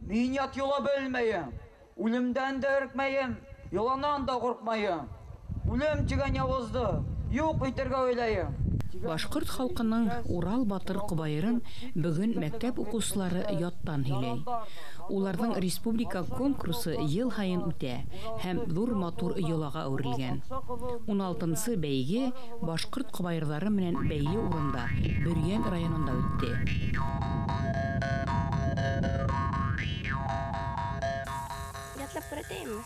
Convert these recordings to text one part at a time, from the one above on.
Мин ят yola bölmeyim. Ölümden de ürkmeyim. Yalandan da korkmayım. Үлем тигән явызды юк итәргә уйлайым. Башкорт халкының Урал батыр кобаерын бүген мәктәп укучылары яттан һөйләй. Уларның республика конкурсы ел һайын үтә һәм зур матур йолага әверелгән. 16нчы бәйге башкорт кобаерлары белән бәйге урында Бөрьян районында үтте. Ятлап күрәтәйме?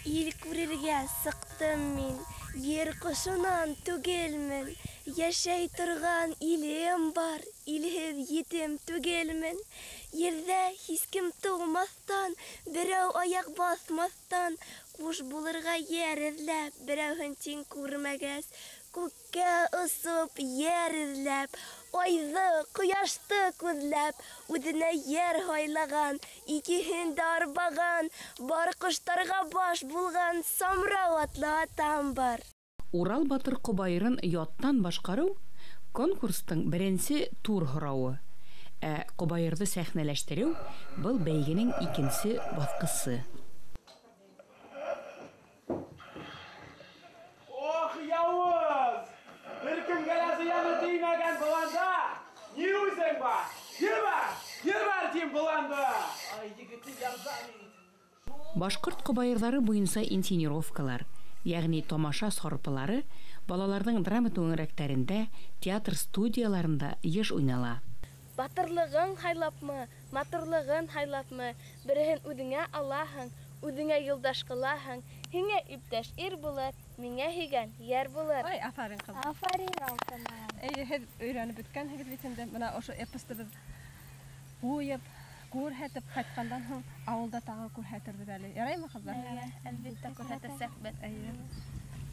Ил күрергә сыктым мин, ер кошунан түгелмен. Яшәй торган илем бар, илһез етем түгелмен. Ердә һичкем тумастан, берәү аяк басмастан, куш булырга яр эзләп, берәүһен тиң күрмәгәс, күккә осып яр эзләп, айны, кояшты күзләп, үзенә яр һайлаган, икеһен дә арбаган, бар коштарга баш булган самрау атлы атам бар. Урал батыр кобаерын яттан башкару конкурстың беренче тур һорауы. Кобаерды сәхнәләштерү был бәйгенең икенче баскысы. Ох, явыз! Bir kim gelesi yanı değmegen bulanda, ne uysun var? Yürber diyeyim bulanda. Ay, yigiti yarzamaydı. Башкорт кобаерлары буенча инсценировкалар, ягъни тамаша сарпылары балаларның драма төңрәктәрендә, театр студияларында еш уйнала. Батырлыгың хайлапмы, матурлыгын хайлапмы, берен үзеңә алаһың, үзеңә юлдаш кылаһың, һиңә иптәш ир булыр, миңә һигән яр булыр. Ай, афарин кыз. Афарин алтына. Һез өйрәнеп беткәнһегез бит инде. Менә ошо эпосты без куеп, күрһәтеп кайткандан һоң авылда тагы күрһәтербез әле. Яраймы кызлар? Әлбәттә күрһәтәсәк бит.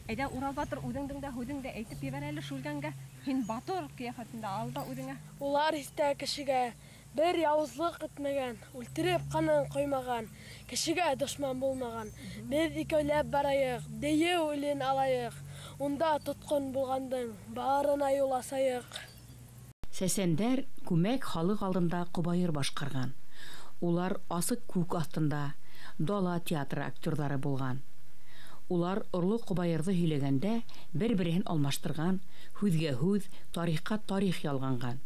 Әйдә, Урал батыр үзеңдең дә һүзең дә әйтеп ебәр әле шулгәнгә. Һин батыр кыяфәтендә алда үзеңә. Улар истә кешегә бер явызлык итмәгән, үлтереп канын коймаган, кешегә дошман булмаган. Без икәүләп барайык, дәйеү үлен алайык. Унда тоткын булгандың барына юл асайык. Сәсәндәр күмәк халык алдында кобаер башкарган. Улар асык күк астында дала театры актерлары булган. Улар орлы кобаерды һөйләгәндә бер-берен алмаштырган, һүзгә һүз, тарихка тарих ялганган.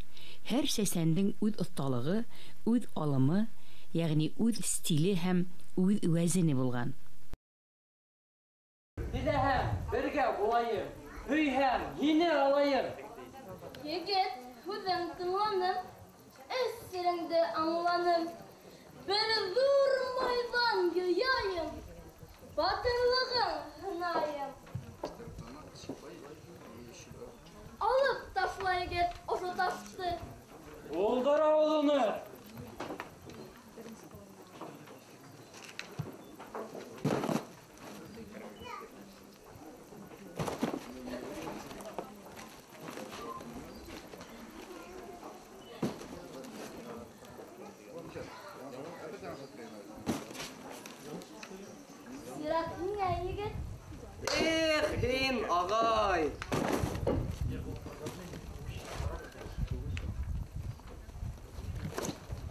Һәр сәсәндең үз осталыгы, үз алымы, ягъни үз стиле һәм үз вәзене булган. Диләһәм, бергә булайым. Һөйһәм, еңе алайым. Егет, һүзең тыңланым, әсереңде аңланым. Бер зур майдан юяйым, батырлыгың һынайым. Алып ташла егет ошо ташты. Олдар авылыны. Сират ниңә егет? Һин агай.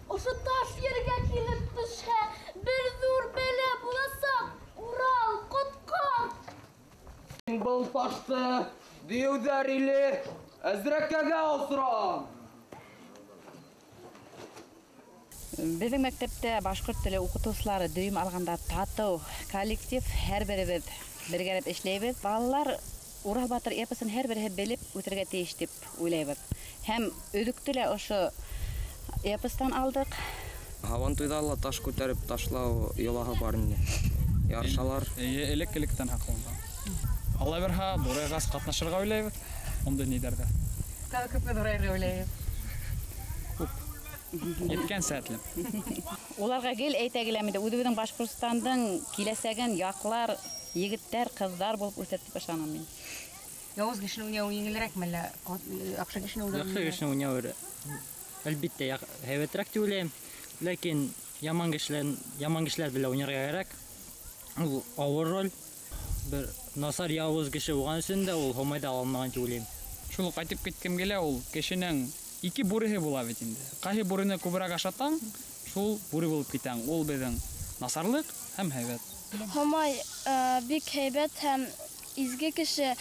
Ошо таш ергә килеп төшһә, бер зур бәла буласак, Урал коткар. Был ташты диюдәр иле әзрәккәгә осрам. Безнең мәктәптә башкорт теле укытучылары дөйм алганда тату коллектив, һәрберебез бергәләп эшләйбез. Балалар Урал батыр эпосын һәрберсе белеп үтәргә тиеш дип уйлайбыз. Һәм өҙөктө ошо эпостан алдык. Һаван туйда ла таш күтәреп ташлау йолаһы бар инде. Ярышалар. Элек-электән хакланган. Алла берһа, бурайгас катнашырга уйлайбыз. Онда нидәрдә? Күпме бурайга уйлайбыз. Еткән сәтле. Уларга гел әйтәгеләм инде, үзебезнең Башкортстандың киләсәген яклар, егетләр, кызлар булып үстереп ышанам мин. Явыз кешене уйнау еңелрәкме әллә яхшы кешене уйнау? Яхшы кешене уйнау әлбәттә һәйбәтрәк дип уйлыйм. Ләкин яман кешеләр белән уйнарга кирәк. Ул авыр роль. Бер насар явыз кеше булган өчен дә ул һомайда алмаган дип уйлыйм. Шул кайтып киткән гелә ул кешенең ике бүресе була бит инде. Кайсы бүрене күбрәк ашатаң, шул бүре булып китәң. Ул безнең насарлык һәм һәйбәт. Һамай бик һәйбәт һәм изге кеше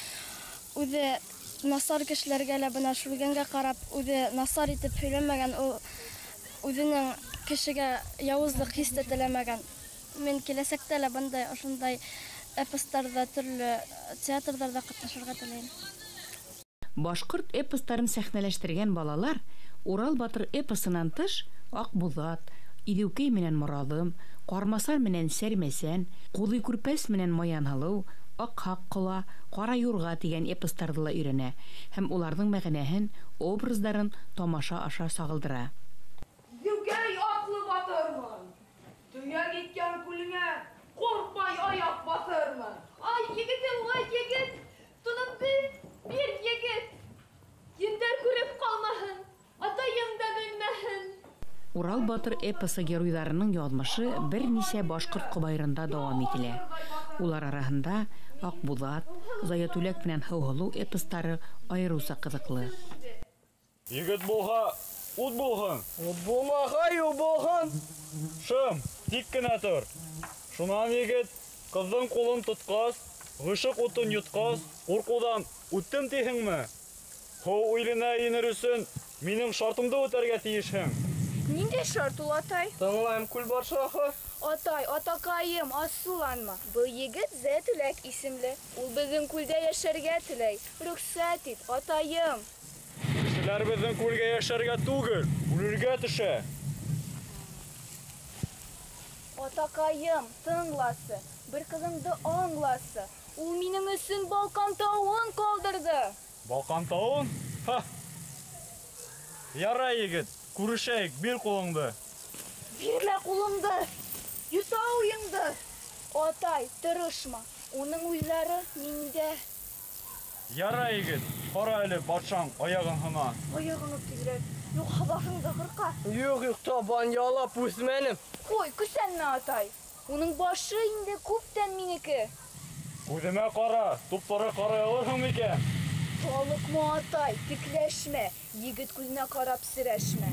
үзе насар кешеләргә лә бына шулгәнгә карап үзе насар итеп һөйләмәгән, ул үзенең кешегә явызлык хис ителмәгән. Мен киләсәктә лә бындай ошондай эпостарда, төрле театрларда катнашырга теләйм. Башкорт эпостарын сәхнәләштергән балалар Урал батыр эпосынан тыш Акбулат, Идеүкәй менән Морадым, Кармасар менән Сәрмәсән, Кулый күрпәс менән Маянһылыу, Акхак кола, Кара юрга дигән эпостарда ла өйрәнә һәм уларның мәгънәһен, образларын тамаша аша сагылдыра. Идеүкәй аклы батырмын. Төяк иткән күлеңә коркмай аяк басырмын. Ай, егетем, ай, егет, тунымды bir егет. Ендәр күреп калмаһын, атайым да белмәһен. Урал батыр эпосы геройларының язмышы берничә башкорт кобайрында дәвам ителә. Улар арасында Акбулат, Заятүләк белән Һәүһылу эпостары айрыуса кызыклы. Егет булһа, ут булһын. Ут булмаһа, ю булһын. Шым, тик кенә тор. Шунан егет кызның кулын тоткас, гышык утын йоткас, куркудан үттем тиһеңме? Һау уйлына инер өсөн минең шартымды үтәргә тиешһең. Нинди шарт ул, атай? Тыңлайм, Күлбаршаһы. Атай, атакаем, ассуланма. Был егет Зәтүләк исемле. Ул безнең күлдә яшәргә теләй. Рөхсәт ит, атаем. Кешеләр безнең күлгә яшәргә түгел, үләргә төшә. Атакаем, тыңласы, бер кызыңды аңласы. Ул минең өсөн Балкан тауын калдырды. Балкан тауын? Ха! Ярай, егет, күрешәйек, бир кулыңды. Бирлә кулымды, юта уеңды. Атай, тырышма, уның уйлары миндә. Ярай, егет, кара әле батшаң аягын һына. Аягыңны тигрәк, юкса башыңды кырка. Юк, табан ялап үсмәнем. Кой, күсәнме, атай? Уның башы инде күптән минеке. Күземә кара, туп-туры карый алырһың микән? Талыкма, атай, тикләшмә, егет күзенә карап сирәшмә.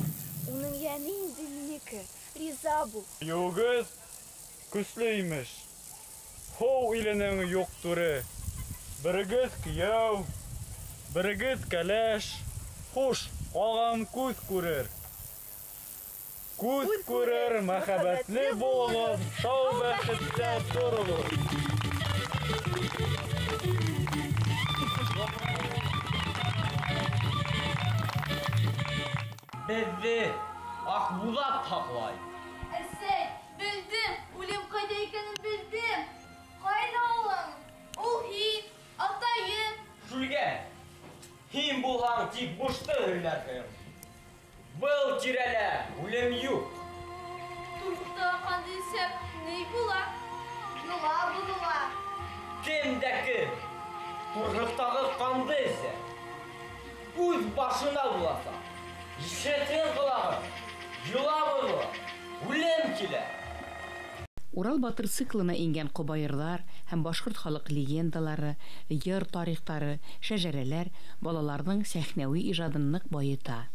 Уның яны инде минеке, риза бул. Югыз, көсле имеш. Һау иленең юк туры. Бирегез кияү, бирегез кәләш. Хуш, калган күз күрер. Күз күрер, мәхәббәтле булыгыз, шау бәхеттә торыгыз. Безне Акбулат таклай. Әсәй, белдем, үлем кайда икәнен белдем. Кайда улың? Ул һин, атайым. Шүлгә. Һин булһаң тик бушты һөйләрһең. Был тирәлә үлем юк. Турыкта кандай исәп, ни була? Юла була. Кем дә кем? Тургыктагы канды исә. Үз башына буласа. Ишетен кылагы. Юла була. Үлем килә. Урал батыр циклына ингән кобайырлар һәм башкорт халык легендалары, йыр тарихтары, шәҗәрәләр балаларның сәхнәви иҗадын нык байыта.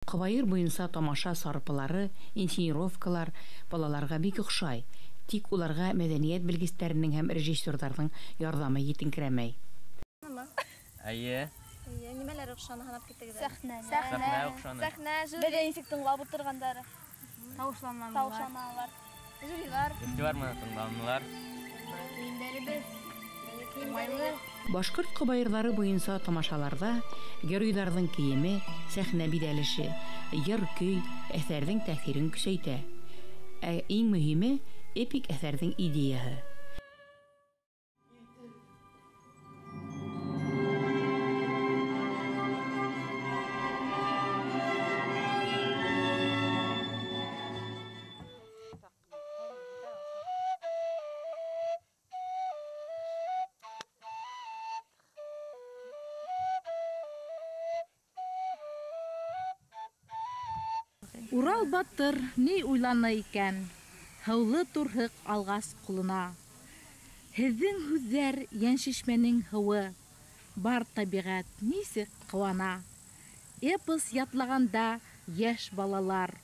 Кобайыр буенча тамаша сарпылары, инсценировкалар балаларга бик охшай, тик уларга мәдәният белгечләренең һәм режиссерларның ярдәме җитенкерәмәй. Әйе. Нимәләр охшаны һанап китегез? Сәхнә охшаны. Сәхнә, бәдән ничек тыңлап утыргандары. Тавышланмалар. Жюрилар. Фестивальне тыңланулар. Башкорт кобайырлары буенча тамашаларда геройларның киеме, сәхнә бидәлеше, йыр-көй әсәрнең тәэсирен көчәйтә. Иң мөһиме эпик әсәрнең идеяһы. Урал батыр ни уйлана икән, һаулы турһык алгас кулына. Һеҙҙең һүҙҙәр йәншишмәнең һыуы, бар табиғат нисек ҡыуана. Эпос ятлаганда йәш балалар,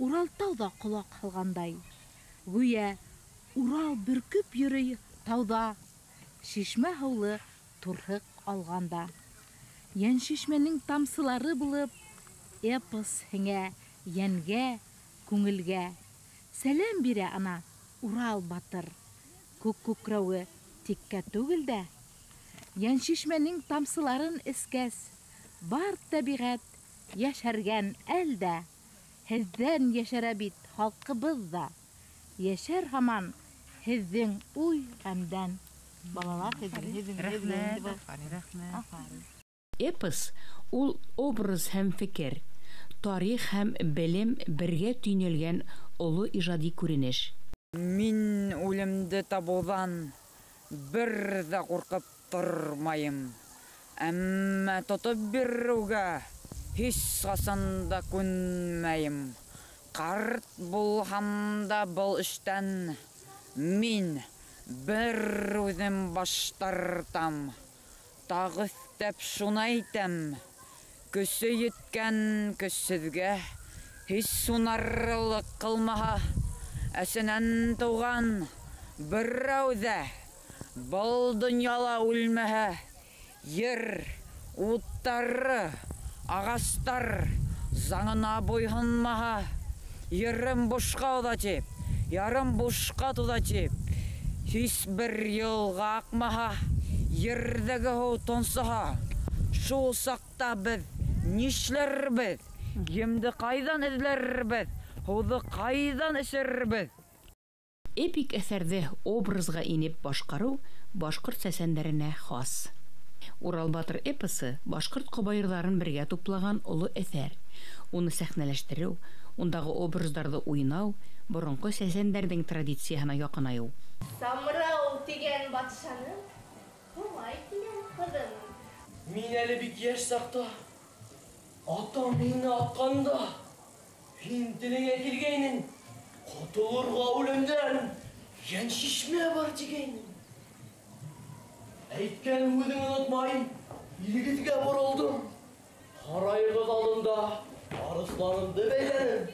Уралтау да ҡолаҡ һалғандай. Гүйә, Урал бөркөп йөрөй тауда, шишмә һыулы турһыҡ алғанда. Йән шишмәнең тамсылары булып, эпос һеңә, йәнгә, күңелгә. Сәләм бирә ана Урал батыр. Күк күкрәүе тиккә түгел дә. Йән шишмәнең тамсыларын эскәс, бар тәбиғәт йәшәргән әлдә. Һеҙҙән йәшәрә бит халҡыбыҙ да. Йәшәр һаман һеҙҙең уй ғәмдән. Балалар, Эпос — ул образ һәм фекер, тарих һәм белем бергә төйнәлгән оло ижади күренеш. Мин үлемде табыуҙан бер ҙә ҡурҡып тормайым. Әммә тотоп биреүгә һис ҡасан да күнмәйем. Ҡарт булһам да был эштән мин бер үҙем баш тартам. Тағы өҫтәп шуны әйтәм. Көсө еткән көсһөҙгә һис сунарлыҡ ҡылмаһа, әсенән тыуған берәү ҙә был донъяла үлмәһә, ер, уттары, ағастар заңына буйһонмаһа, ерем бушҡа уҙа тип, ярым бушҡа туҙа тип, һис бер йылға аҡмаһа, ерҙәге һыу тонсаһа, шул саҡта беҙ нишләрбеҙ? Емде ҡайҙан эҙләрбеҙ? Һыуҙы ҡайҙан эсербеҙ? Эпик әҫәрҙе образға инеп башҡарыу башҡорт сәсәндәренә хас. Урал батыр эпосы башҡорт ҡобайырҙарын бергә туплаған оло әҫәр. Уны сәхнәләштереү, ундағы образдарҙы уйнау, боронғо сәсәндәрҙең традицияһына яҡынайыу. Самрау тигән батшаның, Һомай тигән ҡыҙының. Мин әле бик йәш саҡта, атам мине атҡанда, һин телеңә килгәйнең, ҡотолорға үлемдән, йән шишмә бар тигәйнең. Әйткән һүҙеңде онотмай, илегеҙгә боролдом. Һарайығыҙ алдында арыҫланымды бәйләнем.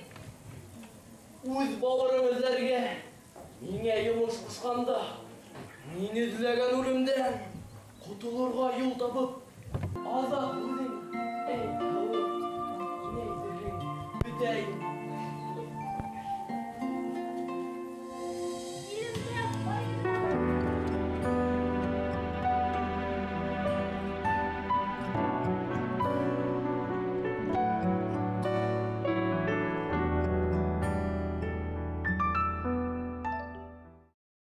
Үҙ бауырым эҙләргә миңә йомош ҡушҡанда, мин эҙләгән үлемдән ҡотолорға юл табып, аҙаҡ үҙең, эй һыуым, һин әйтерһең, бөтәйем.